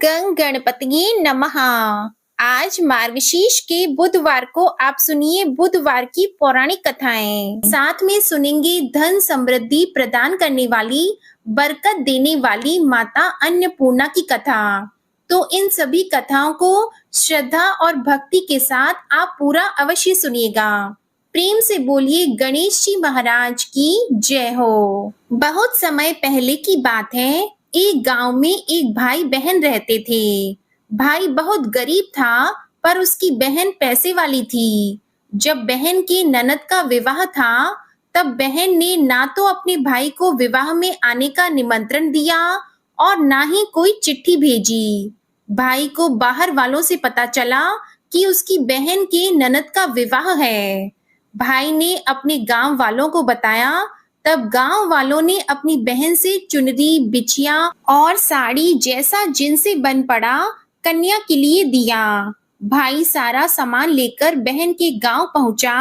गं गणपतिये नमः। आज मार्गशीर्ष के बुधवार को आप सुनिए बुधवार की पौराणिक कथाएं। साथ में सुनेंगे धन समृद्धि प्रदान करने वाली, बरकत देने वाली माता अन्नपूर्णा की कथा। तो इन सभी कथाओं को श्रद्धा और भक्ति के साथ आप पूरा अवश्य सुनिएगा। प्रेम से बोलिए गणेश जी महाराज की जय हो। बहुत समय पहले की बात है। एक गांव में एक भाई बहन रहते थे। भाई बहुत गरीब था, पर उसकी बहन पैसे वाली थी। जब बहन के ननद का विवाह था, तब बहन ने ना तो अपने भाई को विवाह में आने का निमंत्रण दिया और ना ही कोई चिट्ठी भेजी। भाई को बाहर वालों से पता चला कि उसकी बहन के ननद का विवाह है। भाई ने अपने गांव वालों को बताया। तब गांव वालों ने अपनी बहन से चुनरी, बिछिया और साड़ी जैसा जिनसे बन पड़ा कन्या के लिए दिया। भाई सारा सामान लेकर बहन के गांव पहुंचा।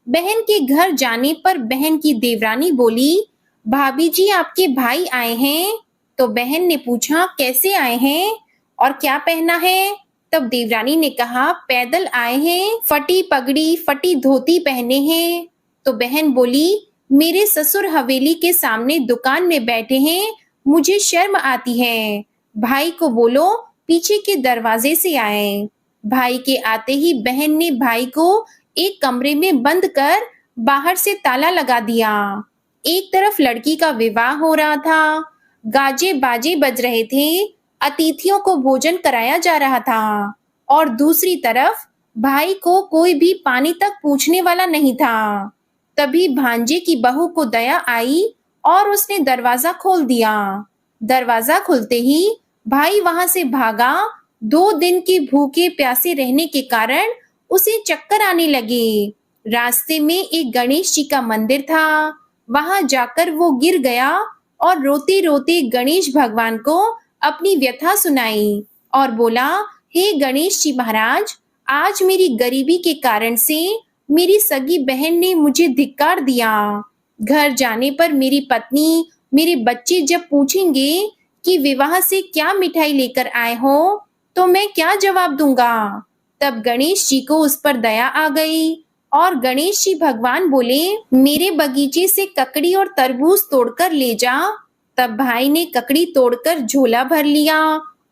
बहन के घर जाने पर बहन की देवरानी बोली, भाभी जी आपके भाई आए हैं। तो बहन ने पूछा, कैसे आए हैं और क्या पहना है? तब देवरानी ने कहा, पैदल आए हैं, फटी पगड़ी फटी धोती पहने हैं। तो बहन बोली, मेरे ससुर हवेली के सामने दुकान में बैठे हैं, मुझे शर्म आती है। भाई को बोलो पीछे के दरवाजे से आए। भाई के आते ही बहन ने भाई को एक कमरे में बंद कर बाहर से ताला लगा दिया। एक तरफ लड़की का विवाह हो रहा था, गाजे बाजे बज रहे थे, अतिथियों को भोजन कराया जा रहा था, और दूसरी तरफ भाई को कोई भी पानी तक पूछने वाला नहीं था। तभी भांजे की बहू को दया आई और उसने दरवाजा खोल दिया। दरवाजा खुलते ही भाई वहां से भागा। 2 दिन के भूखे प्यासे रहने के कारण उसे चक्कर आने लगे। रास्ते में एक गणेश जी का मंदिर था। वहां जाकर वो गिर गया और रोते रोते गणेश भगवान को अपनी व्यथा सुनाई और बोला, हे गणेश जी महाराज, आज मेरी गरीबी के कारण से मेरी सगी बहन ने मुझे धिक्कार दिया। घर जाने पर मेरी पत्नी, मेरे बच्चे जब पूछेंगे कि विवाह से क्या मिठाई लेकर आए हो, तो मैं क्या जवाब दूंगा? तब गणेश जी को उस पर दया आ गई और गणेश जी भगवान बोले, मेरे बगीचे से ककड़ी और तरबूज तोड़कर ले जा। तब भाई ने ककड़ी तोड़कर झोला भर लिया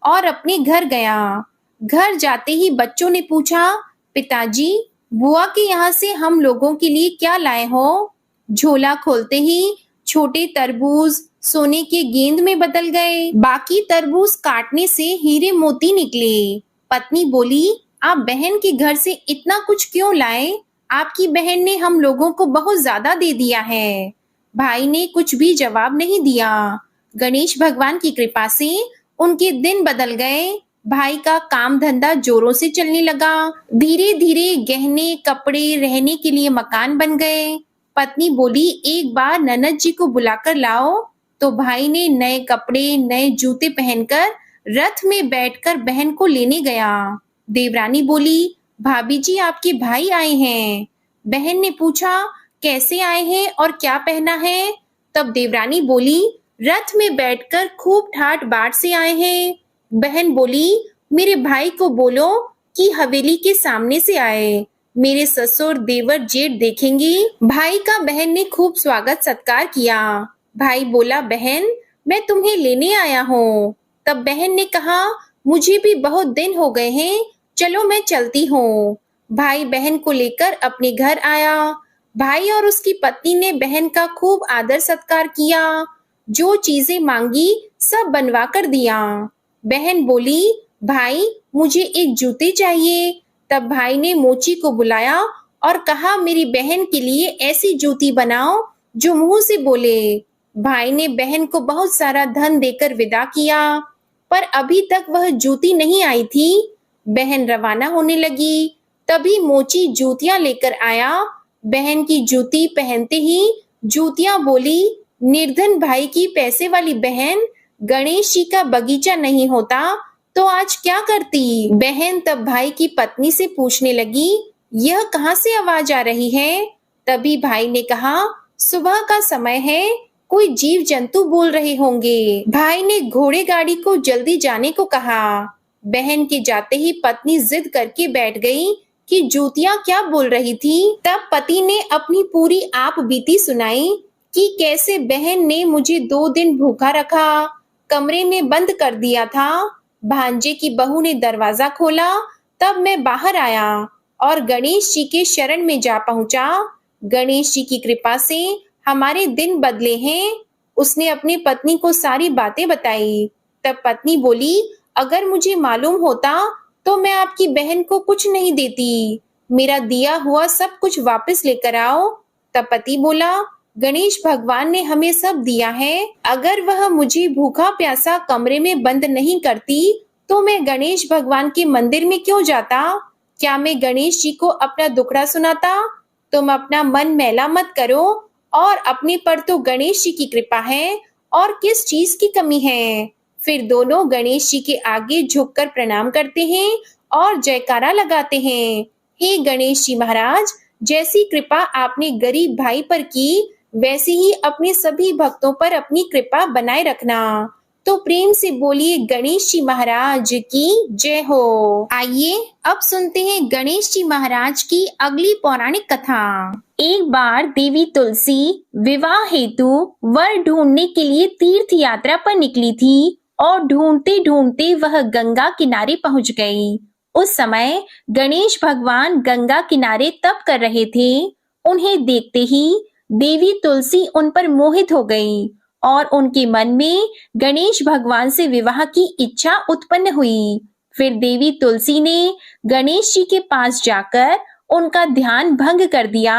और अपने घर गया। घर जाते ही बच्चों ने पूछा, पिताजी, बुआ के यहाँ से हम लोगों के लिए क्या लाए हो? झोला खोलते ही छोटे तरबूज सोने के गेंद में बदल गए। बाकी तरबूज काटने से हीरे मोती निकले। पत्नी बोली, आप बहन के घर से इतना कुछ क्यों लाए? आपकी बहन ने हम लोगों को बहुत ज्यादा दे दिया है। भाई ने कुछ भी जवाब नहीं दिया। गणेश भगवान की कृपा से उनके दिन बदल गए। भाई का काम धंधा जोरों से चलने लगा। धीरे धीरे गहने, कपड़े, रहने के लिए मकान बन गए। पत्नी बोली, एक बार ननद जी को बुलाकर लाओ। तो भाई ने नए कपड़े, नए जूते पहनकर रथ में बैठकर बहन को लेने गया। देवरानी बोली, भाभी जी आपके भाई आए हैं। बहन ने पूछा, कैसे आए हैं और क्या पहना है? तब देवरानी बोली, रथ में बैठकर खूब ठाट बाट से आए हैं। बहन बोली, मेरे भाई को बोलो कि हवेली के सामने से आए, मेरे ससुर देवर जेठ देखेंगे। भाई का बहन ने खूब स्वागत सत्कार किया। भाई बोला, बहन मैं तुम्हें लेने आया हूँ। तब बहन ने कहा, मुझे भी बहुत दिन हो गए हैं, चलो मैं चलती हूँ। भाई बहन को लेकर अपने घर आया। भाई और उसकी पत्नी ने बहन का खूब आदर सत्कार किया। जो चीजें मांगी सब बनवा कर दिया। बहन बोली, भाई मुझे एक जूते चाहिए। तब भाई ने मोची को बुलाया और कहा, मेरी बहन के लिए ऐसी जूती बनाओ जो मुंह से बोले। भाई ने बहन को बहुत सारा धन देकर विदा किया, पर अभी तक वह जूती नहीं आई थी। बहन रवाना होने लगी। तभी मोची जूतियां लेकर आया। बहन की जूती पहनते ही जूतियां बोली, निर्धन भाई की पैसे वाली बहन, गणेश जी का बगीचा नहीं होता तो आज क्या करती? बहन तब भाई की पत्नी से पूछने लगी, यह कहाँ से आवाज आ रही है? तभी भाई ने कहा, सुबह का समय है, कोई जीव जंतु बोल रहे होंगे। भाई ने घोड़े गाड़ी को जल्दी जाने को कहा। बहन के जाते ही पत्नी जिद करके बैठ गई कि जूतियां क्या बोल रही थी। तब पति ने अपनी पूरी आप बीती सुनाई कि कैसे बहन ने मुझे 2 दिन भूखा रखा, कमरे में बंद कर दिया था। भांजे की बहू ने दरवाजा खोला, तब मैं बाहर आया और गणेश जी के शरण में जा पहुंचा। गणेश जी की कृपा से हमारे दिन बदले हैं। उसने अपनी पत्नी को सारी बातें बताई। तब पत्नी बोली, अगर मुझे मालूम होता तो मैं आपकी बहन को कुछ नहीं देती। मेरा दिया हुआ सब कुछ वापस लेकर आओ। तब पति बोला, गणेश भगवान ने हमें सब दिया है। अगर वह मुझे भूखा प्यासा कमरे में बंद नहीं करती तो मैं गणेश भगवान के मंदिर में क्यों जाता? क्या मैं गणेश जी को अपना दुखड़ा सुनाता? तुम अपना मन मैला मत करो और अपने पर तो गणेश जी की कृपा है और किस चीज की कमी है। फिर दोनों गणेश जी के आगे झुककर प्रणाम करते हैं और जयकारा लगाते हैं। हे गणेश जी महाराज, जैसी कृपा आपने गरीब भाई पर की वैसे ही अपने सभी भक्तों पर अपनी कृपा बनाए रखना। तो प्रेम से बोलिए गणेश जी महाराज की जय हो। आइए अब सुनते हैं गणेश जी महाराज की अगली पौराणिक कथा। एक बार देवी तुलसी विवाह हेतु वर ढूंढने के लिए तीर्थ यात्रा पर निकली थी और ढूंढते ढूंढते वह गंगा किनारे पहुंच गई। उस समय गणेश भगवान गंगा किनारे तप कर रहे थे। उन्हें देखते ही देवी तुलसी उन पर मोहित हो गई और उनके मन में गणेश भगवान से विवाह की इच्छा उत्पन्न हुई। फिर देवी तुलसी ने गणेश जी के पास जाकर उनका ध्यान भंग कर दिया।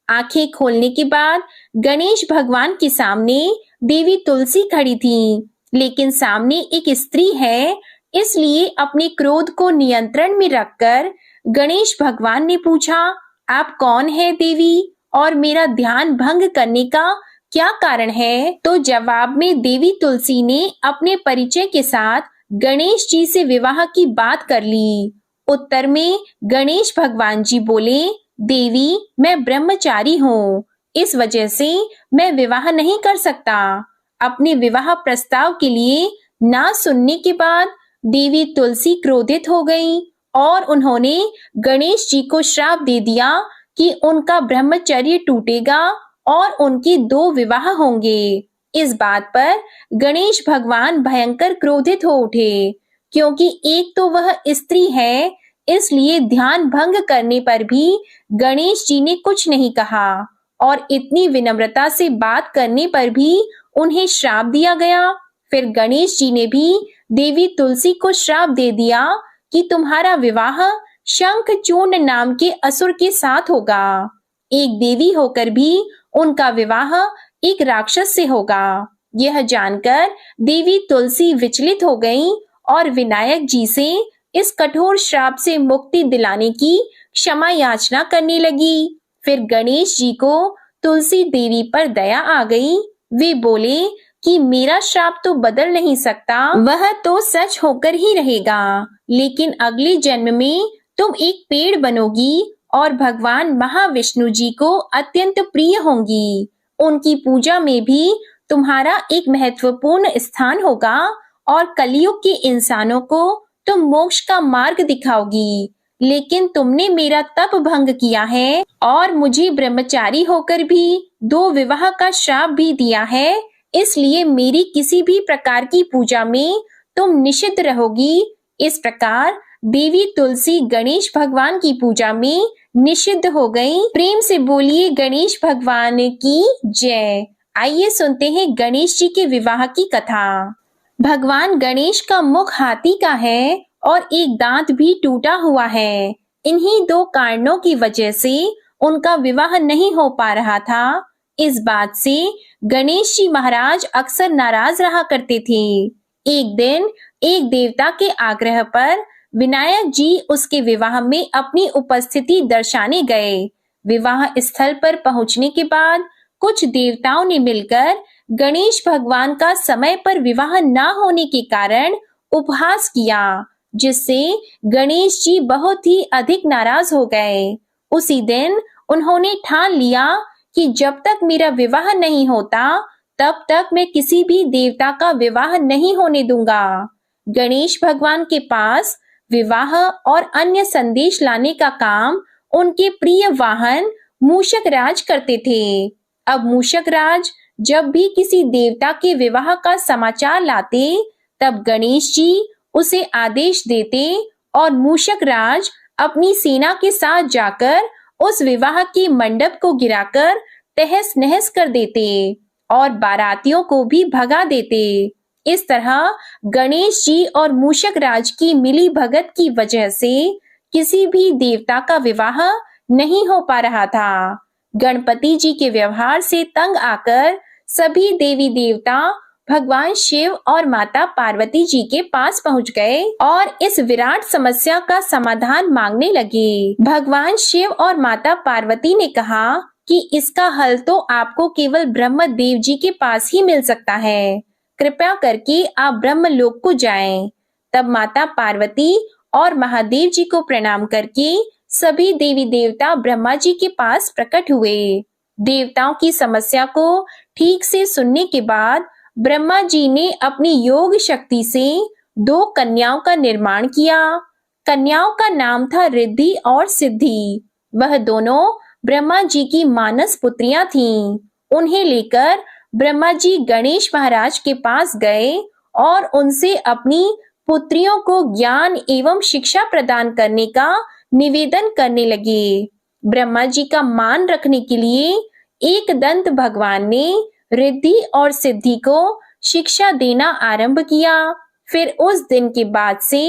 आंखें खोलने के बाद गणेश भगवान के सामने देवी तुलसी खड़ी थी, लेकिन सामने एक स्त्री है, इसलिए अपने क्रोध को नियंत्रण में रखकर गणेश भगवान ने पूछा, आप कौन है देवी और मेरा ध्यान भंग करने का क्या कारण है? तो जवाब में देवी तुलसी ने अपने परिचय के साथ गणेश जी से विवाह की बात कर ली। उत्तर में गणेश भगवान जी बोले, देवी मैं ब्रह्मचारी हूँ, इस वजह से मैं विवाह नहीं कर सकता। अपने विवाह प्रस्ताव के लिए ना सुनने के बाद देवी तुलसी क्रोधित हो गई और उन्होंने गणेश जी को श्राप दे दिया कि उनका ब्रह्मचर्य टूटेगा और उनके 2 विवाह होंगे। इस बात पर गणेश भगवान भयंकर क्रोधित हो उठे, क्योंकि एक तो वह स्त्री है, इसलिए ध्यान भंग करने पर भी गणेश जी ने कुछ नहीं कहा और इतनी विनम्रता से बात करने पर भी उन्हें श्राप दिया गया। फिर गणेश जी ने भी देवी तुलसी को श्राप दे दिया कि तुम्हारा विवाह शंखचूर्ण नाम के असुर के साथ होगा। एक देवी होकर भी उनका विवाह एक राक्षस से होगा। यह जानकर देवी तुलसी विचलित हो गई और विनायक जी से इस कठोर श्राप से मुक्ति दिलाने की क्षमा याचना करने लगी। फिर गणेश जी को तुलसी देवी पर दया आ गई। वे बोले कि मेरा श्राप तो बदल नहीं सकता, वह तो सच होकर ही रहेगा, लेकिन अगले जन्म में तुम एक पेड़ बनोगी और भगवान महाविष्णु जी को अत्यंत प्रिय होंगी। उनकी पूजा में भी तुम्हारा एक महत्वपूर्ण स्थान होगा और कलयुग के इंसानों को तुम मोक्ष का मार्ग दिखाओगी। लेकिन तुमने मेरा तप भंग किया है और मुझे ब्रह्मचारी होकर भी 2 विवाह का श्राप भी दिया है, इसलिए मेरी किसी भी प्रकार की पूजा में तुम निषिद्ध रहोगी। इस प्रकार देवी तुलसी गणेश भगवान की पूजा में निषिद्ध हो गई। प्रेम से बोलिए गणेश भगवान की जय। आइए सुनते हैं गणेश जी के विवाह की कथा। भगवान गणेश का मुख हाथी का है और एक दांत भी टूटा हुआ है। इन्हीं 2 कारणों की वजह से उनका विवाह नहीं हो पा रहा था। इस बात से गणेश जी महाराज अक्सर नाराज रहा करते थे। एक दिन एक देवता के आग्रह पर विनायक जी उसके विवाह में अपनी उपस्थिति दर्शाने गए। विवाह स्थल पर पहुंचने के बाद कुछ देवताओं ने मिलकर गणेश भगवान का समय पर विवाह न होने के कारण उपहास किया, जिससे गणेश जी बहुत ही अधिक नाराज हो गए। उसी दिन उन्होंने ठान लिया कि जब तक मेरा विवाह नहीं होता तब तक मैं किसी भी देवता का विवाह नहीं होने दूंगा। गणेश भगवान के पास विवाह और अन्य संदेश लाने का काम उनके प्रिय वाहन मूषक राज करते थे। अब मूषक राज जब भी किसी देवता के विवाह का समाचार लाते, तब गणेश जी उसे आदेश देते और मूषक राज अपनी सेना के साथ जाकर उस विवाह के मंडप को गिराकर तहस नहस कर देते और बारातियों को भी भगा देते। इस तरह गणेश जी और मूषक राज की मिली भगत की वजह से किसी भी देवता का विवाह नहीं हो पा रहा था। गणपति जी के व्यवहार से तंग आकर सभी देवी देवता भगवान शिव और माता पार्वती जी के पास पहुंच गए और इस विराट समस्या का समाधान मांगने लगे। भगवान शिव और माता पार्वती ने कहा कि इसका हल तो आपको केवल ब्रह्मदेव जी के पास ही मिल सकता है। कृपया करके आप ब्रह्मलोक को जाएं। तब माता पार्वती और महादेव जी को प्रणाम करके सभी देवी देवता ब्रह्मा जी के पास प्रकट हुए। देवताओं की समस्या को ठीक से सुनने के बाद ब्रह्मा जी ने अपनी योग शक्ति से 2 कन्याओं का निर्माण किया। कन्याओं का नाम था रिद्धि और सिद्धि। वह दोनों ब्रह्मा जी की मानस पुत्रियां थीं। उन्हें लेकर ब्रह्मा जी गणेश महाराज के पास गए और उनसे अपनी पुत्रियों को ज्ञान एवं शिक्षा प्रदान करने का निवेदन करने लगे। ब्रह्मा जी का मान रखने के लिए एकदंत भगवान ने रिद्धि और सिद्धि को शिक्षा देना आरंभ किया। फिर उस दिन के बाद से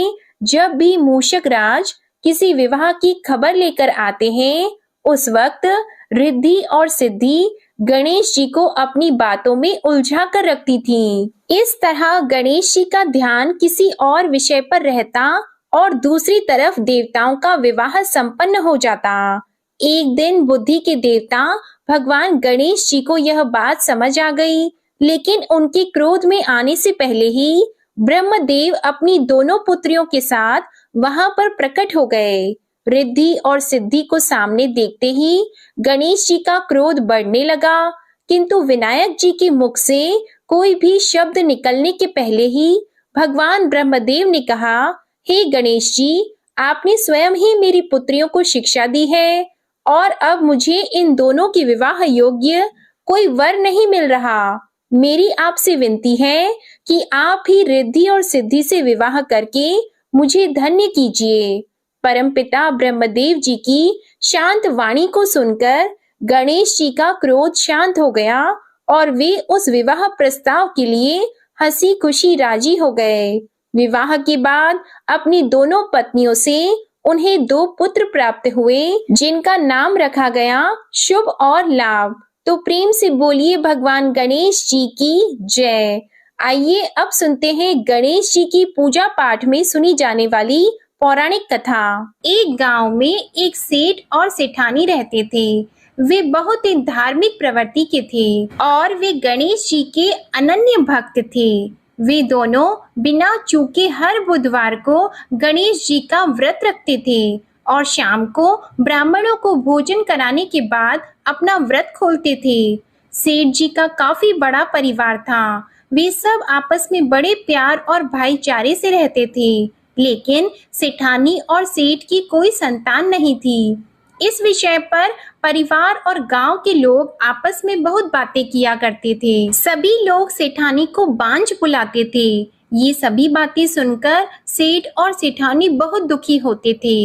जब भी मूषक राज किसी विवाह की खबर लेकर आते हैं, उस वक्त रिद्धि और सिद्धि गणेश जी को अपनी बातों में उलझा कर रखती थीं। इस तरह गणेश जी का ध्यान किसी और विषय पर रहता और दूसरी तरफ देवताओं का विवाह संपन्न हो जाता। एक दिन बुद्धि के देवता भगवान गणेश जी को यह बात समझ आ गई, लेकिन उनके क्रोध में आने से पहले ही ब्रह्मदेव अपनी दोनों पुत्रियों के साथ वहां पर प्रकट हो गए। रिद्धि और सिद्धि को सामने देखते ही गणेश जी का क्रोध बढ़ने लगा, किंतु विनायक जी के मुख से कोई भी शब्द निकलने के पहले ही भगवान ब्रह्मदेव ने कहा, हे गणेश जी, आपने स्वयं ही मेरी पुत्रियों को शिक्षा दी है और अब मुझे इन दोनों के विवाह योग्य कोई वर नहीं मिल रहा। मेरी आपसे विनती है कि आप ही रिद्धि और सिद्धि से विवाह करके मुझे धन्य कीजिए। परमपिता ब्रह्मदेव जी की शांत वाणी को सुनकर गणेश जी का क्रोध शांत हो गया और वे उस विवाह प्रस्ताव के लिए हंसी खुशी राजी हो गए। विवाह के बाद अपनी दोनों पत्नियों से उन्हें 2 पुत्र प्राप्त हुए, जिनका नाम रखा गया शुभ और लाभ। तो प्रेम से बोलिए भगवान गणेश जी की जय। आइए अब सुनते हैं गणेश जी की पूजा पाठ में सुनी जाने वाली पौराणिक कथा। एक गांव में एक सेठ और सेठानी रहते थे। वे बहुत ही धार्मिक प्रवृत्ति के थे और वे गणेश जी के अनन्य भक्त थे। वे दोनों बिना चूके हर बुधवार को गणेश जी का व्रत रखते थे और शाम को ब्राह्मणों को भोजन कराने के बाद अपना व्रत खोलते थे। सेठ जी का काफी बड़ा परिवार था। वे सब आपस में बड़े प्यार और भाईचारे से रहते थे, लेकिन सेठानी और सेठ की कोई संतान नहीं थी। इस विषय पर परिवार और गांव के लोग आपस में बहुत बातें किया करते थे। सभी लोग सेठानी को बांझ बुलाते थे। ये सभी बातें सुनकर सेठ और सेठानी बहुत दुखी होते थे।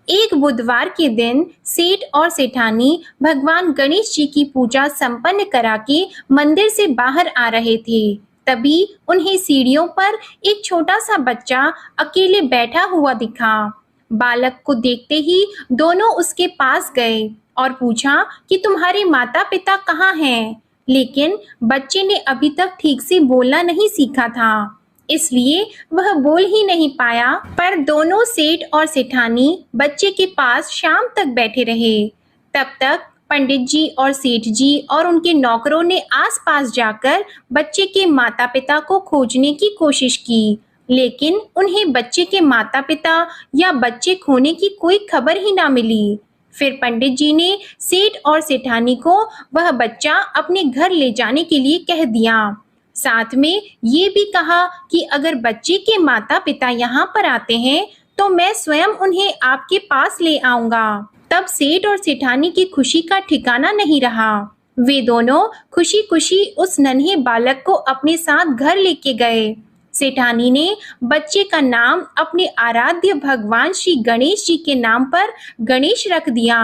एक बुधवार के दिन सेठ और सेठानी भगवान गणेश जी की पूजा संपन्न करा के मंदिर से बाहर आ रहे थे। तभी उन्हें सीढ़ियों पर एक छोटा सा बच्चा अकेले बैठा हुआ दिखा। बालक को देखते ही दोनों उसके पास गए और पूछा कि तुम्हारे माता पिता कहाँ हैं? लेकिन बच्चे ने अभी तक ठीक से बोलना नहीं सीखा था, इसलिए वह बोल ही नहीं पाया। पर दोनों सेठ और सेठानी बच्चे के पास शाम तक बैठे रहे। तब तक पंडित जी और सेठ जी और उनके नौकरों ने आसपास जाकर बच्चे के माता पिता को खोजने की कोशिश की, लेकिन उन्हें बच्चे के माता पिता या बच्चे खोने की कोई खबर ही ना मिली। फिर पंडित जी ने सेठ और सेठानी को वह बच्चा अपने घर ले जाने के लिए कह दिया। साथ में ये भी कहा कि अगर बच्चे के माता पिता यहाँ पर आते हैं तो मैं स्वयं उन्हें आपके पास ले आऊंगा। तब सेठ और सेठानी की खुशी का ठिकाना नहीं रहा। वे दोनों खुशी खुशी उस नन्हे बालक को अपने साथ घर लेके गए। सेठानी ने बच्चे का नाम अपने आराध्य भगवान श्री गणेश जी के नाम पर गणेश रख दिया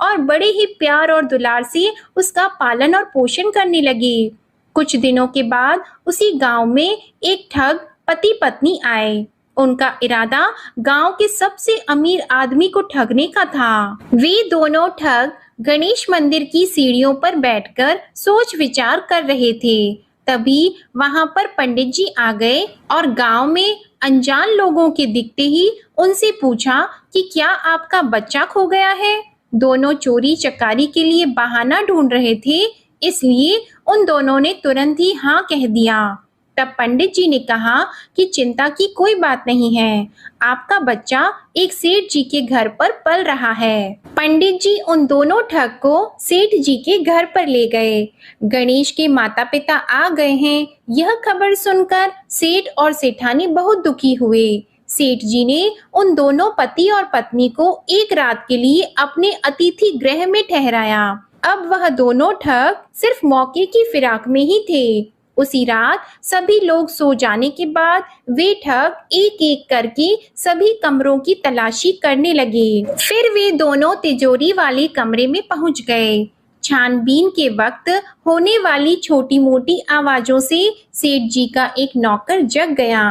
और बड़े ही प्यार और दुलार से उसका पालन और पोषण करने लगे। कुछ दिनों के बाद उसी गांव में एक ठग पति पत्नी आए। उनका इरादा गांव के सबसे अमीर आदमी को ठगने का था। वे दोनों ठग गणेश मंदिर की सीढ़ियों पर बैठकर सोच विचार कर रहे थे। तभी वहां पर पंडित जी आ गए और गांव में अनजान लोगों के दिखते ही उनसे पूछा कि क्या आपका बच्चा खो गया है। दोनों चोरी चकारी के लिए बहाना ढूंढ रहे थे, इसलिए उन दोनों ने तुरंत ही हाँ कह दिया। तब पंडित जी ने कहा कि चिंता की कोई बात नहीं है, आपका बच्चा एक सेठ जी के घर पर पल रहा है। पंडित जी उन दोनों ठग को सेठ जी के घर पर ले गए। गणेश के माता पिता आ गए हैं, यह खबर सुनकर सेठ और सेठानी बहुत दुखी हुए। सेठ जी ने उन दोनों पति और पत्नी को एक रात के लिए अपने अतिथि गृह में ठहराया। अब वह दोनों ठग सिर्फ मौके की फिराक में ही थे। उसी रात सभी लोग सो जाने के बाद वे ठग एक एक करके सभी कमरों की तलाशी करने लगे। फिर वे दोनों तिजोरी वाले कमरे में पहुंच गए। छानबीन के वक्त होने वाली छोटी मोटी आवाजों से सेठ जी का एक नौकर जग गया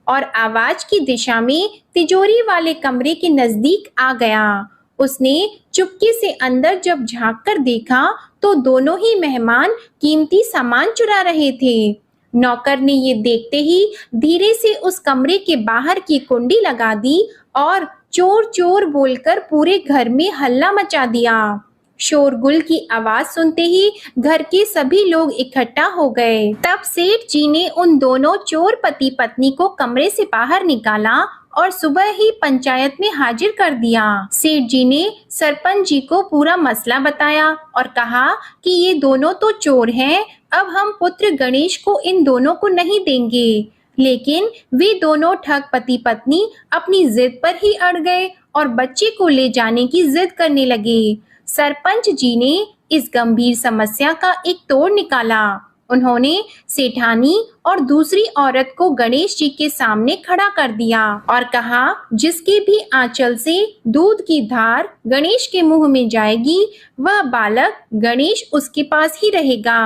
और आवाज की दिशा में तिजोरी वाले कमरे के नजदीक आ गया। उसने चुपके से अंदर जब झांक कर देखा तो दोनों ही मेहमान कीमती सामान चुरा रहे थे। नौकर ने ये देखते ही धीरे से उस कमरे के बाहर की कुंडी लगा दी और चोर चोर बोलकर पूरे घर में हल्ला मचा दिया। शोरगुल की आवाज सुनते ही घर के सभी लोग इकट्ठा हो गए। तब सेठ जी ने उन दोनों चोर पति पत्नी को कमरे से बाहर निकाला और सुबह ही पंचायत में हाजिर कर दिया। सेठ जी ने सरपंच जी को पूरा मसला बताया और कहा कि ये दोनों तो चोर हैं, अब हम पुत्र गणेश को इन दोनों को नहीं देंगे। लेकिन वे दोनों ठग पति पत्नी अपनी जिद पर ही अड़ गए और बच्चे को ले जाने की जिद करने लगे। सरपंच जी ने इस गंभीर समस्या का एक तोड़ निकाला। उन्होंने सेठानी और दूसरी औरत को गणेश जी के सामने खड़ा कर दिया और कहा, जिसके भी आंचल से दूध की धार गणेश के मुंह में जाएगी, वह बालक गणेश उसके पास ही रहेगा।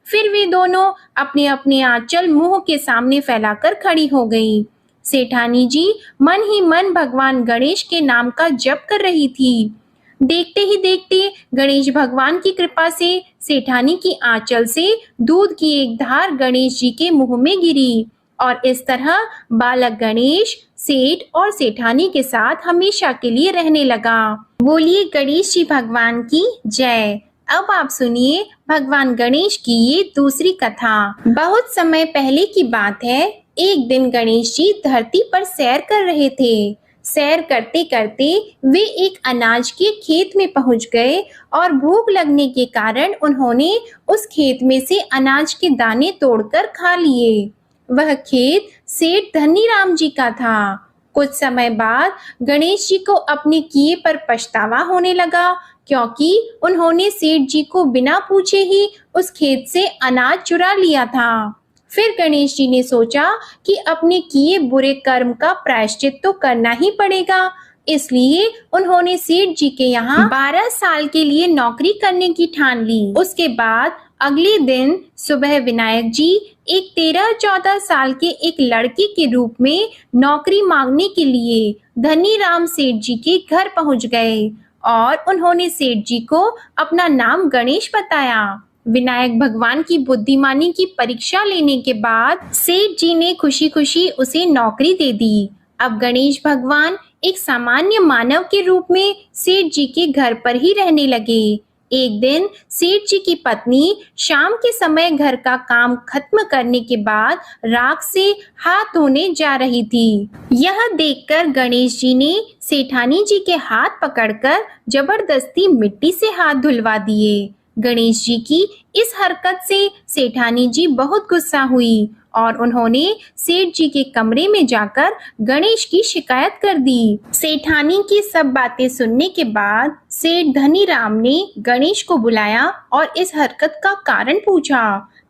फिर वे दोनों अपने अपने आंचल मुंह के सामने फैलाकर खड़ी हो गईं। सेठानी जी मन ही मन भगवान गणेश के नाम का जप कर रही थी। देखते ही देखते गणेश भगवान की कृपा से सेठानी की आंचल से दूध की एक धार गणेश जी के मुंह में गिरी और इस तरह बालक गणेश सेठ और सेठानी के साथ हमेशा के लिए रहने लगा। बोलिए गणेश जी भगवान की जय। अब आप सुनिए भगवान गणेश की ये दूसरी कथा। बहुत समय पहले की बात है। एक दिन गणेश जी धरती पर सैर कर रहे थे। सैर करते करते वे एक अनाज के खेत में पहुंच गए और भूख लगने के कारण उन्होंने उस खेत में से अनाज के दाने तोड़कर खा लिए। वह खेत सेठ धनीराम जी का था। कुछ समय बाद गणेश जी को अपने किए पर पछतावा होने लगा, क्योंकि उन्होंने सेठ जी को बिना पूछे ही उस खेत से अनाज चुरा लिया था। फिर गणेश जी ने सोचा कि अपने किए बुरे कर्म का प्रायश्चित तो करना ही पड़ेगा, इसलिए उन्होंने सेठ जी के यहाँ 12 साल के लिए नौकरी करने की ठान ली। उसके बाद अगले दिन सुबह विनायक जी एक 13-14 साल के एक लड़के के रूप में नौकरी मांगने के लिए धनीराम सेठ जी के घर पहुंच गए और उन्होंने सेठ जी को अपना नाम गणेश बताया। विनायक भगवान की बुद्धिमानी की परीक्षा लेने के बाद सेठ जी ने खुशी खुशी उसे नौकरी दे दी। अब गणेश भगवान एक सामान्य मानव के रूप में सेठ जी के घर पर ही रहने लगे। एक दिन सेठ जी की पत्नी शाम के समय घर का काम खत्म करने के बाद राख से हाथ धोने जा रही थी। यह देखकर गणेश जी ने सेठानी जी के हाथ पकड़कर जबरदस्ती मिट्टी से हाथ धुलवा दिए। गणेश जी की इस हरकत से सेठानी जी बहुत गुस्सा हुई और उन्होंने सेठ जी के कमरे में जाकर गणेश की शिकायत कर दी। सेठानी की सब बातें सुनने के बाद सेठ धनीराम ने गणेश को बुलाया और इस हरकत का कारण पूछा।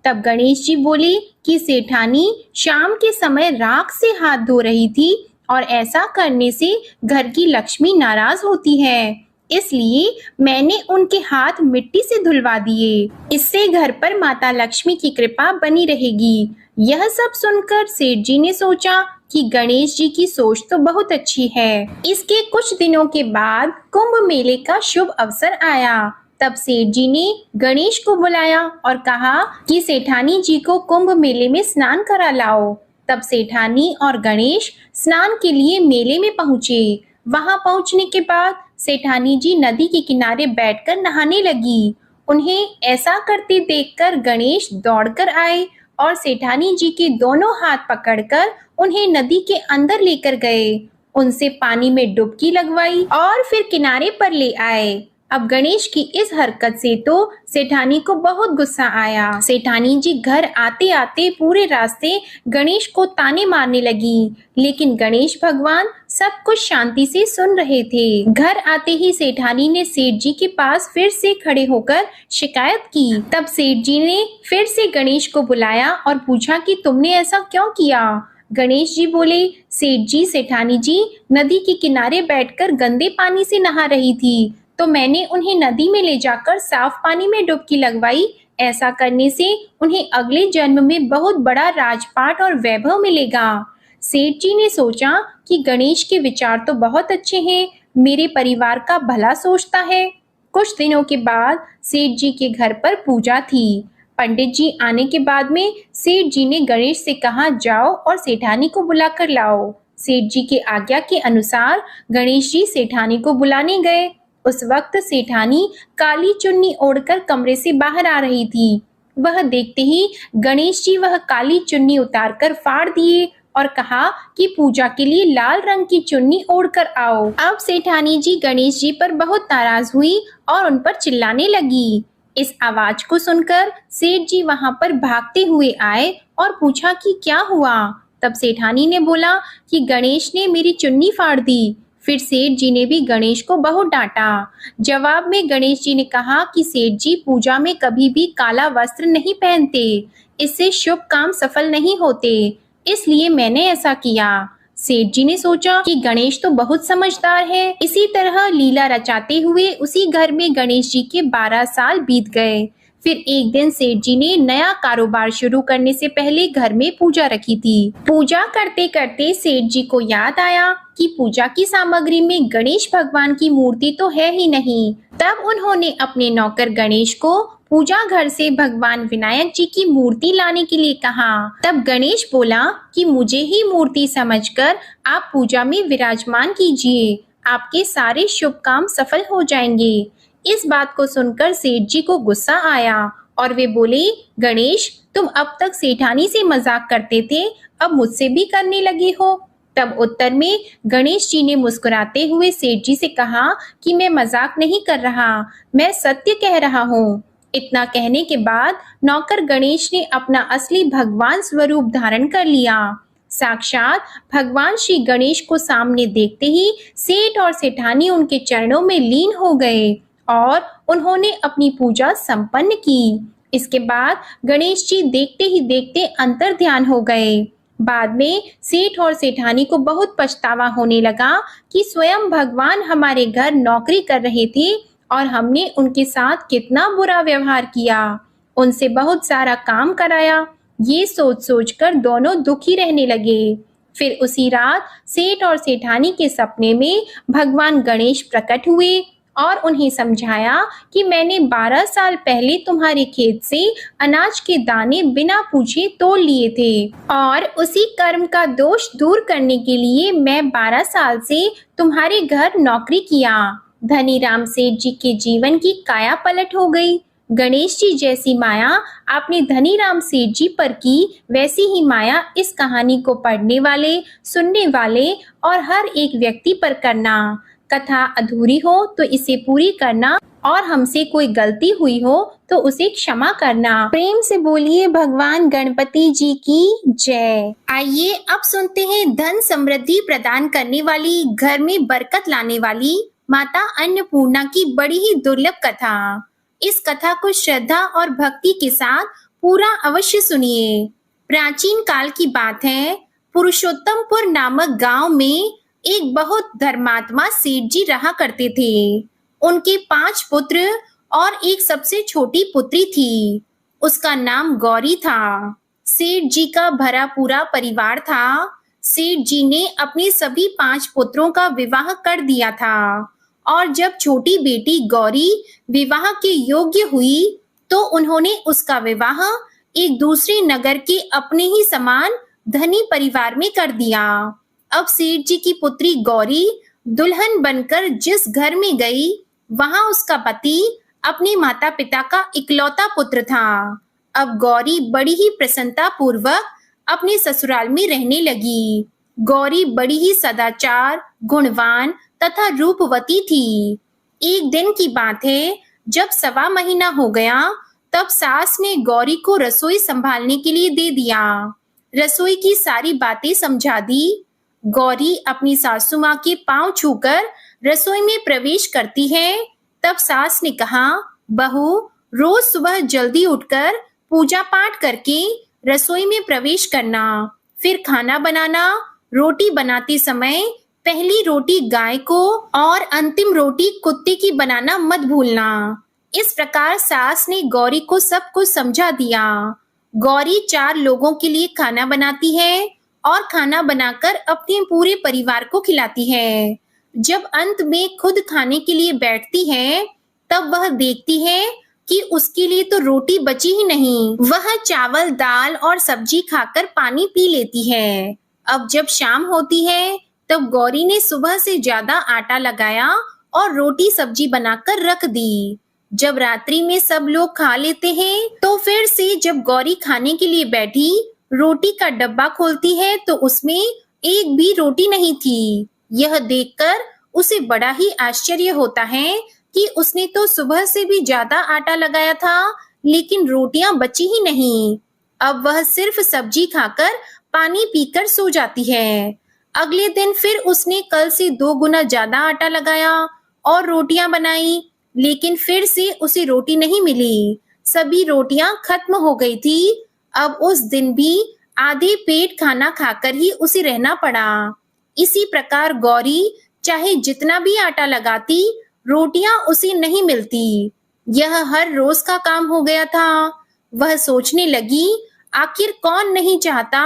तब गणेश जी बोले कि सेठानी शाम के समय राख से हाथ धो रही थी और ऐसा करने से घर की लक्ष्मी नाराज होती है, इसलिए मैंने उनके हाथ मिट्टी से धुलवा दिए। इससे घर पर माता लक्ष्मी की कृपा बनी रहेगी। यह सब सुनकर सेठ जी ने सोचा कि गणेश जी की सोच तो बहुत अच्छी है। इसके कुछ दिनों के बाद कुंभ मेले का शुभ अवसर आया। तब सेठ जी ने गणेश को बुलाया और कहा कि सेठानी जी को कुंभ मेले में स्नान करा लाओ। तब सेठानी और गणेश स्नान के लिए मेले में पहुंचे। वहां पहुंचने के बाद सेठानी जी नदी के किनारे बैठकर नहाने लगी। उन्हें ऐसा करते देखकर गणेश दौड़कर आए और सेठानी जी के दोनों हाथ पकड़कर उन्हें नदी के अंदर लेकर गए, उनसे पानी में डुबकी लगवाई और फिर किनारे पर ले आए। अब गणेश की इस हरकत से तो सेठानी को बहुत गुस्सा आया। सेठानी जी घर आते आते पूरे रास्ते गणेश को ताने मारने लगी, लेकिन गणेश भगवान सब कुछ शांति से सुन रहे थे। घर आते ही सेठानी ने सेठ जी के पास फिर से खड़े होकर शिकायत की। तब सेठ जी ने फिर से गणेश को बुलाया और पूछा कि तुमने ऐसा क्यों किया। गणेश जी बोले, सेठ जी, सेठानी जी नदी के किनारे बैठकर गंदे पानी से नहा रही थी, तो मैंने उन्हें नदी में ले जाकर साफ पानी में डुबकी लगवाई। ऐसा करने से उन्हें अगले जन्म में बहुत बड़ा राजपाट और वैभव मिलेगा। सेठ जी ने सोचा कि गणेश के विचार तो बहुत अच्छे हैं, मेरे परिवार का भला सोचता है। कुछ दिनों के बाद सेठ जी के घर पर पूजा थी। पंडित जी आने के बाद में सेठ जी ने गणेश से कहा, जाओ और सेठानी को बुलाकर लाओ। सेठ जी के आज्ञा के अनुसार गणेश जी सेठानी को बुलाने गए। उस वक्त सेठानी काली चुन्नी ओढ़कर कमरे से बाहर आ रही थी। वह देखते ही गणेश जी वह काली चुन्नी उतारकर फाड़ दिए और कहा कि पूजा के लिए लाल रंग की चुन्नी ओढ़कर आओ। अब सेठानी जी गणेश जी पर बहुत नाराज हुई और उन पर चिल्लाने लगी। इस आवाज को सुनकर सेठ जी वहां पर भागते हुए आए और पूछा कि क्या हुआ। तब सेठानी ने बोला कि गणेश ने मेरी चुन्नी फाड़ दी। फिर सेठ जी ने भी गणेश को बहुत डांटा। जवाब में गणेश जी ने कहा कि सेठ जी पूजा में कभी भी काला वस्त्र नहीं पहनते, इससे शुभ काम सफल नहीं होते, इसलिए मैंने ऐसा किया। सेठ जी ने सोचा कि गणेश तो बहुत समझदार है। इसी तरह लीला रचाते हुए उसी घर में गणेश जी के 12 साल बीत गए। फिर एक दिन सेठ जी ने नया कारोबार शुरू करने से पहले घर में पूजा रखी थी। पूजा करते करते सेठ जी को याद आया कि पूजा की सामग्री में गणेश भगवान की मूर्ति तो है ही नहीं। तब उन्होंने अपने नौकर गणेश को पूजा घर से भगवान विनायक जी की मूर्ति लाने के लिए कहा। तब गणेश बोला कि मुझे ही मूर्ति समझकर आप पूजा में विराजमान कीजिए, आपके सारे शुभ काम सफल हो जाएंगे। इस बात को सुनकर सेठ जी को गुस्सा आया और वे बोले, गणेश, तुम अब तक सेठानी से मजाक करते थे, अब मुझसे भी करने लगे हो। तब उत्तर में गणेश जी ने मुस्कुराते हुए सेठ जी से कहा कि मैं मजाक नहीं कर रहा, मैं सत्य कह रहा हूँ। इतना कहने के बाद नौकर गणेश ने अपना असली भगवान स्वरूप धारण कर लिया। साक्षात भगवान श्री गणेश को सामने देखते ही सेठ और सेठानी उनके चरणों में लीन हो गए और उन्होंने अपनी पूजा संपन्न की। इसके बाद गणेश जी देखते ही देखते अंतर ध्यान हो गए। बाद में सेठ और सेठानी को बहुत पछतावा होने लगा कि स्वयं भगवान हमारे घर नौकरी कर रहे थे और हमने उनके साथ कितना बुरा व्यवहार किया, उनसे बहुत सारा काम कराया। ये सोच सोचकर दोनों दुखी रहने लगे। फिर उसी रात सेठ और सेठानी के सपने में भगवान गणेश प्रकट हुए और उन्हें समझाया कि मैंने 12 साल पहले तुम्हारे खेत से अनाज के दाने बिना पूछे तोड़ लिए थे और उसी कर्म का दोष दूर करने के लिए मैं 12 साल से तुम्हारे घर नौकरी किया। धनीराम सेठ जी के जीवन की काया पलट हो गई। गणेश जी जैसी माया आपने धनीराम सेठ जी पर की, वैसी ही माया इस कहानी को पढ़ने वाले, सुनने वाले और हर एक व्यक्ति पर करना। कथा अधूरी हो तो इसे पूरी करना और हमसे कोई गलती हुई हो तो उसे क्षमा करना। प्रेम से बोलिए भगवान गणपति जी की जय। आइए अब सुनते हैं धन समृद्धि प्रदान करने वाली, घर में बरकत लाने वाली माता अन्नपूर्णा की बड़ी ही दुर्लभ कथा। इस कथा को श्रद्धा और भक्ति के साथ पूरा अवश्य सुनिए। प्राचीन काल की बात है, पुरुषोत्तमपुर नामक गांव में एक बहुत धर्मात्मा सेठ जी रहा करते थे। उनके 5 पुत्र और एक सबसे छोटी पुत्री थी। उसका नाम गौरी था। सेठ जी का भरा पूरा परिवार था। सेठ जी ने अपने सभी 5 पुत्रों का विवाह कर दिया था और जब छोटी बेटी गौरी विवाह के योग्य हुई तो उन्होंने उसका विवाह एक दूसरे नगर के अपने ही समान धनी परिवार में कर दिया। अब सेठ जी की पुत्री गौरी दुल्हन बनकर जिस घर में गई, वहां उसका पति अपने माता पिता का इकलौता पुत्र था। अब गौरी बड़ी ही प्रसन्नता पूर्वक अपने ससुराल में रहने लगी। गौरी बड़ी ही सदाचार, गुणवान तथा रूपवती थी। एक दिन की बात है, जब 1.25 महीना हो गया, तब सास ने गौरी को रसोई संभालने के लिए दे दिया। रसोई की सारी बातें समझा दी। गौरी अपनी सासू माँ के पांव छूकर रसोई में प्रवेश करती है। तब सास ने कहा, बहू, रोज सुबह जल्दी उठकर पूजा पाठ करके रसोई में प्रवेश करना, फिर खाना बनाना। रोटी बनाते समय पहली रोटी गाय को और अंतिम रोटी कुत्ते की बनाना मत भूलना। इस प्रकार सास ने गौरी को सब कुछ समझा दिया। गौरी 4 लोगों के लिए खाना बनाती है और खाना बनाकर अपने पूरे परिवार को खिलाती है। जब अंत में खुद खाने के लिए बैठती है, तब वह देखती है कि उसके लिए तो रोटी बची ही नहीं। वह चावल, दाल और सब्जी खाकर पानी पी लेती है। अब जब शाम होती है, तब गौरी ने सुबह से ज्यादा आटा लगाया और रोटी सब्जी बनाकर रख दी। जब रात्रि में सब लोग खा लेते हैं, तो फिर से जब गौरी खाने के लिए बैठी, रोटी का डब्बा खोलती है तो उसमें एक भी रोटी नहीं थी। यह देखकर उसे बड़ा ही आश्चर्य होता है कि उसने तो सुबह से भी ज्यादा आटा लगाया था, लेकिन रोटियां बची ही नहीं। अब वह सिर्फ सब्जी खाकर पानी पीकर सो जाती है। अगले दिन फिर उसने कल से 2 गुना ज्यादा आटा लगाया और रोटियां बनाई, लेकिन फिर से उसे रोटी नहीं मिली। सभी रोटियां खत्म हो गई थी। अब उस दिन भी आधे पेट खाना खाकर ही उसे रहना पड़ा। इसी प्रकार गौरी चाहे जितना भी आटा लगाती, रोटियां उसे नहीं मिलती। यह हर रोज का काम हो गया था। वह सोचने लगी, आखिर कौन नहीं चाहता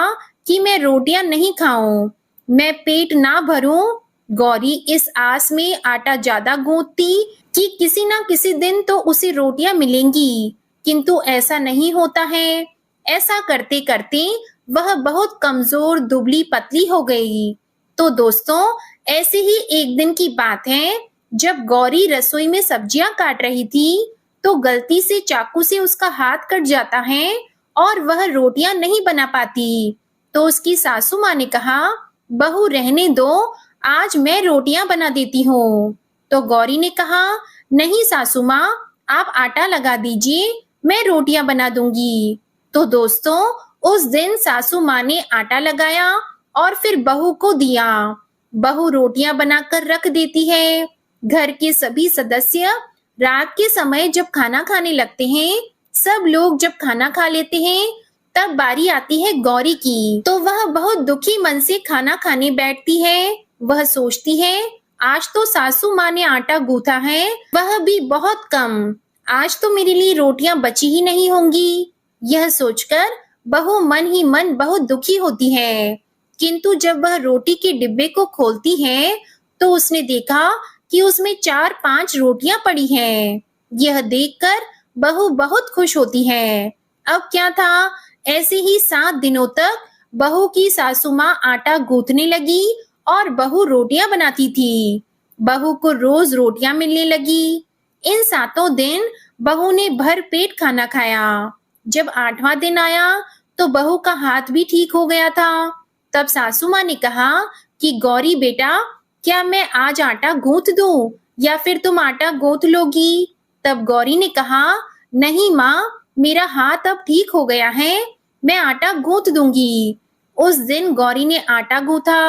कि मैं रोटियां नहीं खाऊं, मैं पेट ना भरूं। गौरी इस आस में आटा ज्यादा गूंथती कि किसी ना किसी दिन तो उसे रोटियां मिलेंगी, किंतु ऐसा नहीं होता है। ऐसा करते करते वह बहुत कमजोर, दुबली पतली हो गई। तो दोस्तों, ऐसे ही एक दिन की बात है, जब गौरी रसोई में सब्जियां काट रही थी, तो गलती से चाकू से उसका हाथ कट जाता है और वह रोटियां नहीं बना पाती। तो उसकी सासू माँ ने कहा, बहू रहने दो, आज मैं रोटियां बना देती हूँ। तो गौरी ने कहा, नहीं सासू माँ, आप आटा लगा दीजिए, मैं रोटियां बना दूंगी। तो दोस्तों, उस दिन सासू माँ ने आटा लगाया और फिर बहू को दिया। बहू रोटियां बनाकर रख देती है। घर के सभी सदस्य रात के समय जब खाना खाने लगते हैं, सब लोग जब खाना खा लेते हैं, तब बारी आती है गौरी की। तो वह बहुत दुखी मन से खाना खाने बैठती है। वह सोचती है, आज तो सासू माँ ने आटा गूंथा है, वह भी बहुत कम, आज तो मेरे लिए रोटियां बची ही नहीं होंगी। यह सोचकर बहू मन ही मन बहुत दुखी होती है। किंतु जब वह रोटी के डिब्बे को खोलती है, तो उसने देखा कि उसमें 4-5 रोटियां पड़ी हैं। यह देखकर बहू बहुत खुश होती है। अब क्या था, ऐसे ही 7 दिनों तक बहू की सासू माँ आटा गूंथने लगी और बहू रोटियां बनाती थी। बहू को रोज रोटियां मिलने लगी। इन 7 दिन बहू ने भर पेट खाना खाया। जब 8वां दिन आया तो बहू का हाथ भी ठीक हो गया था। तब सासू माँ ने कहा कि गौरी बेटा, क्या मैं आज आटा गूंथ दूं या फिर तुम आटा गूंथ लोगी? तब गौरी ने कहा, नहीं माँ, मेरा हाथ अब ठीक हो गया है, मैं आटा गूंथ दूंगी। उस दिन गौरी ने आटा गूंथा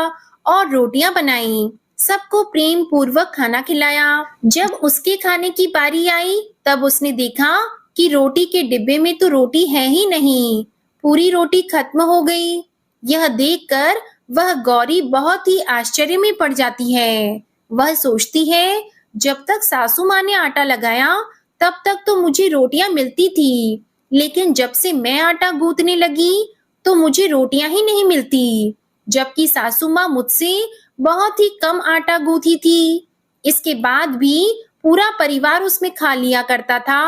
और रोटियां बनाई, सबको प्रेम पूर्वक खाना खिलाया। जब उसके खाने की बारी आई तब उसने देखा कि रोटी के डिब्बे में तो रोटी है ही नहीं, पूरी रोटी खत्म हो गई। यह देखकर वह गौरी बहुत ही आश्चर्य में पड़ जाती है। वह सोचती है, जब तक सासू माँ ने आटा लगाया तब तक तो मुझे रोटियां मिलती थी, लेकिन जब से मैं आटा गूंथने लगी तो मुझे रोटियां ही नहीं मिलती, जबकि सासू माँ मुझसे बहुत ही कम आटा गूंथी थी। इसके बाद भी पूरा परिवार उसमें खा लिया करता था।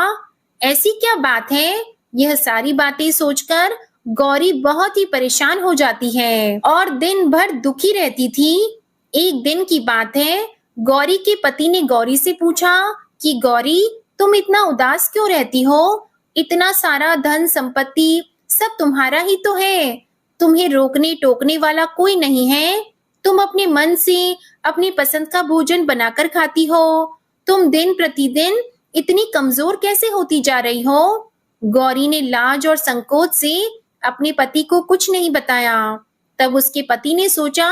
ऐसी क्या बात है? यह सारी बातें सोचकर गौरी बहुत ही परेशान हो जाती है और दिन भर दुखी रहती थी। एक दिन की बात है, गौरी के पति ने गौरी से पूछा कि गौरी, तुम इतना उदास क्यों रहती हो? इतना सारा धन संपत्ति सब तुम्हारा ही तो है, तुम्हें रोकने टोकने वाला कोई नहीं है। तुम अपने मन से अपनी पसंद का भोजन बनाकर खाती हो, तुम दिन प्रतिदिन इतनी कमजोर कैसे होती जा रही हो? गौरी ने लाज और संकोच से अपने पति को कुछ नहीं बताया। तब उसके पति ने सोचा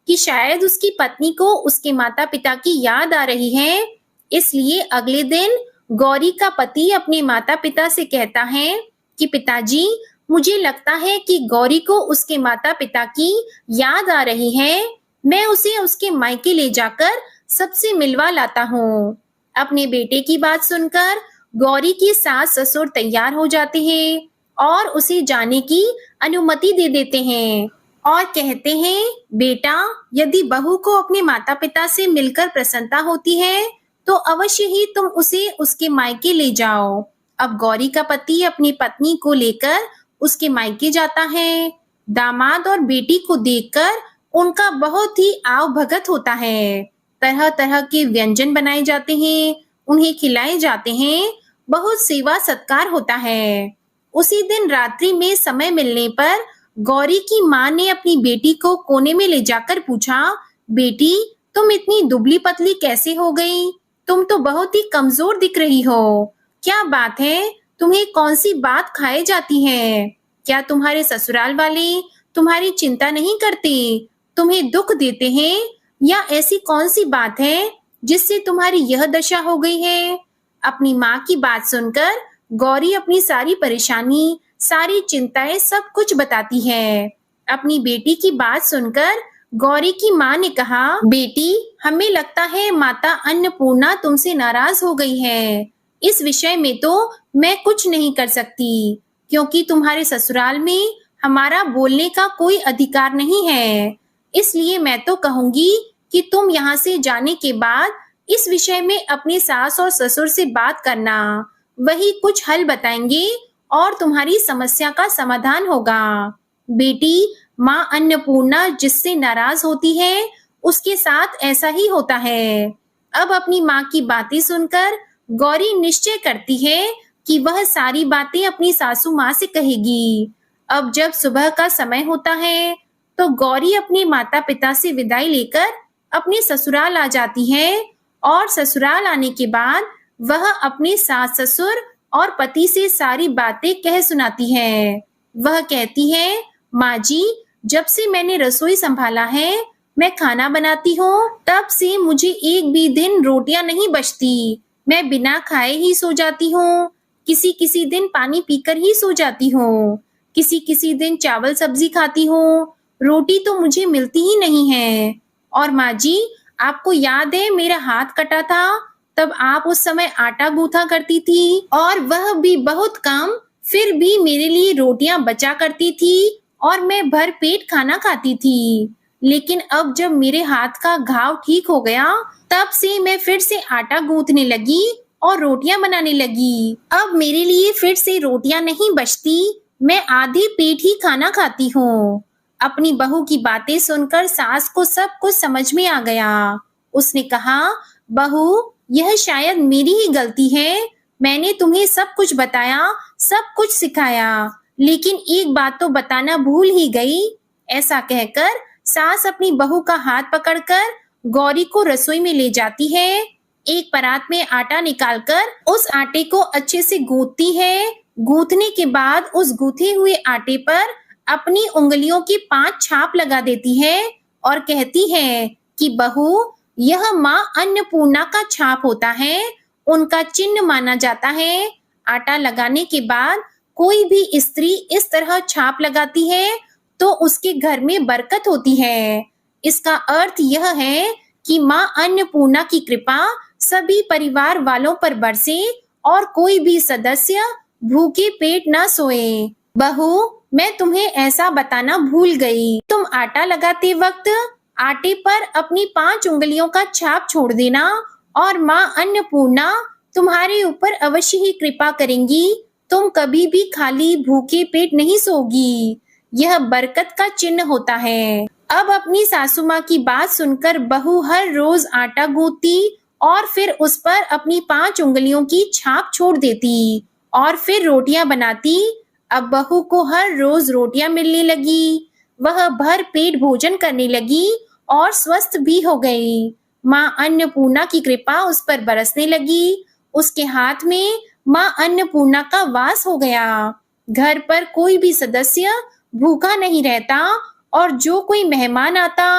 कि शायद उसकी पत्नी को उसके माता पिता की याद आ रही है, इसलिए अगले दिन गौरी का पति अपने माता पिता से कहता है कि पिताजी, मुझे लगता है कि गौरी को उसके माता पिता की याद आ रही है, मैं उसे उसके मायके ले जाकर सबसे मिलवा लाता हूँ। अपने बेटे की बात सुनकर गौरी की सास ससुर तैयार हो जाते हैं और उसे जाने की अनुमति दे देते हैं और कहते हैं, बेटा, यदि बहू को अपने माता पिता से मिलकर प्रसन्नता होती है तो अवश्य ही तुम उसे उसके मायके ले जाओ। अब गौरी का पति अपनी पत्नी को लेकर उसके मायके जाता है। दामाद और बेटी को देखकर उनका बहुत ही आव भगत होता है। तरह तरह के व्यंजन बनाए जाते हैं, उन्हें खिलाए जाते हैं, बहुत सेवा सत्कार होता है। उसी दिन रात्रि में समय मिलने पर गौरी की माँ ने अपनी बेटी को कोने में ले जाकर पूछा, बेटी, तुम इतनी दुबली पतली कैसे हो गई? तुम तो बहुत ही कमजोर दिख रही हो। क्या बात है? तुम्हें कौन सी बात खाए जाती है? क्या तुम्हारे ससुराल वाले तुम्हारी चिंता नहीं करते, तुम्हें दुख देते हैं, या ऐसी कौन सी बात है जिससे तुम्हारी यह दशा हो गई है? अपनी माँ की बात सुनकर गौरी अपनी सारी परेशानी, सारी चिंताएं सब कुछ बताती है। अपनी बेटी की बात सुनकर गौरी की माँ ने कहा, बेटी, हमें लगता है माता अन्नपूर्णा तुमसे नाराज हो गई है। इस विषय में तो मैं कुछ नहीं कर सकती, क्योंकि तुम्हारे ससुराल में हमारा बोलने का कोई अधिकार नहीं है। इसलिए मैं तो कहूंगी कि तुम यहाँ से जाने के बाद इस विषय में अपनी सास और ससुर से बात करना, वही कुछ हल बताएंगे और तुम्हारी समस्या का समाधान होगा। बेटी, माँ अन्नपूर्णा जिससे नाराज होती है उसके साथ ऐसा ही होता है। अब अपनी माँ की बातें सुनकर गौरी निश्चय करती है कि वह सारी बातें अपनी सासू माँ से कहेगी। अब जब सुबह का समय होता है तो गौरी अपने माता पिता से विदाई लेकर अपने ससुराल आ जाती है और ससुराल आने के बाद वह अपने सास ससुर और पति से सारी बातें कह सुनाती है। वह कहती है, माँ जी, जब से मैंने रसोई संभाला है, मैं खाना बनाती हूँ, तब से मुझे एक भी दिन रोटियां नहीं बचती। मैं बिना खाए ही सो जाती हूँ, किसी किसी दिन पानी पीकर ही सो जाती हूँ, किसी किसी दिन चावल सब्जी खाती हूँ, रोटी तो मुझे मिलती ही नहीं है। और माँ जी, आपको याद है मेरा हाथ कटा था, तब आप उस समय आटा गूंथा करती थी और वह भी बहुत कम, फिर भी मेरे लिए रोटियां बचा करती थी और मैं भर पेट खाना खाती थी। लेकिन अब जब मेरे हाथ का घाव ठीक हो गया, तब से मैं फिर से आटा गूंथने लगी और रोटियां बनाने लगी। अब मेरे लिए फिर से रोटियां नहीं बचती, मैं आधे पेट ही खाना खाती हूँ। अपनी बहू की बातें सुनकर सास को सब कुछ समझ में आ गया। उसने कहा, बहू, यह शायद मेरी ही गलती है। मैंने तुम्हें सब कुछ बताया, सब कुछ सिखाया, लेकिन एक बात तो बताना भूल ही गई। ऐसा कहकर सास अपनी बहू का हाथ पकड़कर गौरी को रसोई में ले जाती है। एक परात में आटा निकालकर उस आटे को अच्छे से गूंथती है। गूंथने के बाद उस गूंथे हुए आटे पर अपनी उंगलियों की 5 छाप लगा देती है और कहती है कि बहू, यह माँ अन्नपूर्णा का छाप होता है, उनका चिन्ह माना जाता है। आटा लगाने के बाद कोई भी स्त्री इस तरह छाप लगाती है तो उसके घर में बरकत होती है। इसका अर्थ यह है कि माँ अन्नपूर्णा की कृपा सभी परिवार वालों पर बरसे और कोई भी सदस्य भूखे पेट न सोए। बहू, मैं तुम्हें ऐसा बताना भूल गई। तुम आटा लगाते वक्त आटे पर अपनी 5 उंगलियों का छाप छोड़ देना और माँ अन्नपूर्णा तुम्हारे ऊपर अवश्य ही कृपा करेंगी। तुम कभी भी खाली भूखे पेट नहीं सोगी। यह बरकत का चिन्ह होता है। अब अपनी सासू माँ की बात सुनकर बहू हर रोज आटा गूंथती और फिर उस पर अपनी 5 उंगलियों की छाप छोड़ देती और फिर रोटियां बनाती। अब बहू को हर रोज रोटियां मिलने लगी। वह भर पेट भोजन करने लगी और स्वस्थ भी हो गई। माँ अन्नपूर्णा की कृपा उस पर बरसने लगी। उसके हाथ में माँ अन्नपूर्णा का वास हो गया। घर पर कोई भी सदस्य भूखा नहीं रहता और जो कोई मेहमान आता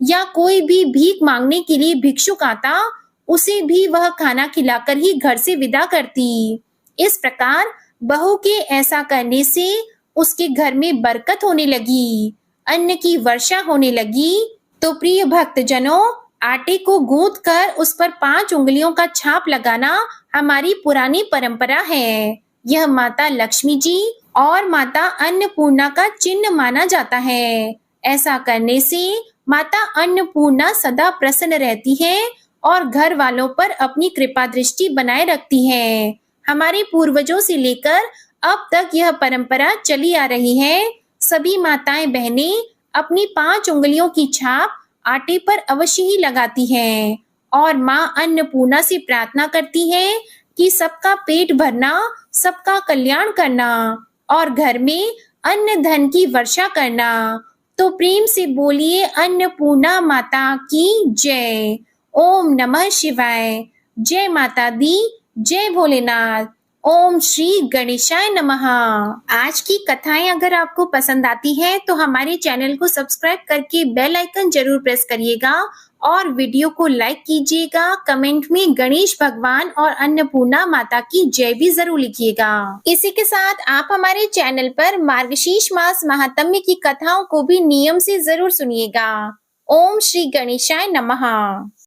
या कोई भी भीख मांगने के लिए भिक्षुक आता, उसे भी वह खाना खिलाकर ही घर से विदा करती। इस प्रकार बहू के ऐसा करने से उसके घर में बरकत होने लगी, अन्न की वर्षा होने लगी। तो प्रिय भक्तजनों, आटे को गूंथ कर उस पर 5 उंगलियों का छाप लगाना हमारी पुरानी परंपरा है। यह माता लक्ष्मी जी और माता अन्नपूर्णा का चिन्ह माना जाता है। ऐसा करने से माता अन्नपूर्णा सदा प्रसन्न रहती है और घर वालों पर अपनी कृपा दृष्टि बनाए रखती है। हमारे पूर्वजों से लेकर अब तक यह परंपरा चली आ रही है। सभी माताएं बहनें अपनी 5 उंगलियों की छाप आटे पर अवश्य ही लगाती हैं और माँ अन्नपूर्णा से प्रार्थना करती है कि सबका पेट भरना, सबका कल्याण करना और घर में अन्न धन की वर्षा करना। तो प्रेम से बोलिए अन्नपूर्णा माता की जय। ओम नमः शिवाय। जय माता दी, जय भोलेनाथ। ओम श्री गणेशाय नमः। आज की कथाएं अगर आपको पसंद आती हैं तो हमारे चैनल को सब्सक्राइब करके बेल आइकन जरूर प्रेस करिएगा और वीडियो को लाइक कीजिएगा। कमेंट में गणेश भगवान और अन्नपूर्णा माता की जय भी जरूर लिखिएगा। इसी के साथ आप हमारे चैनल पर मार्गशीर्ष मास महात्म्य की कथाओं को भी नियम से जरूर सुनिएगा। ओम श्री गणेशाय नमः।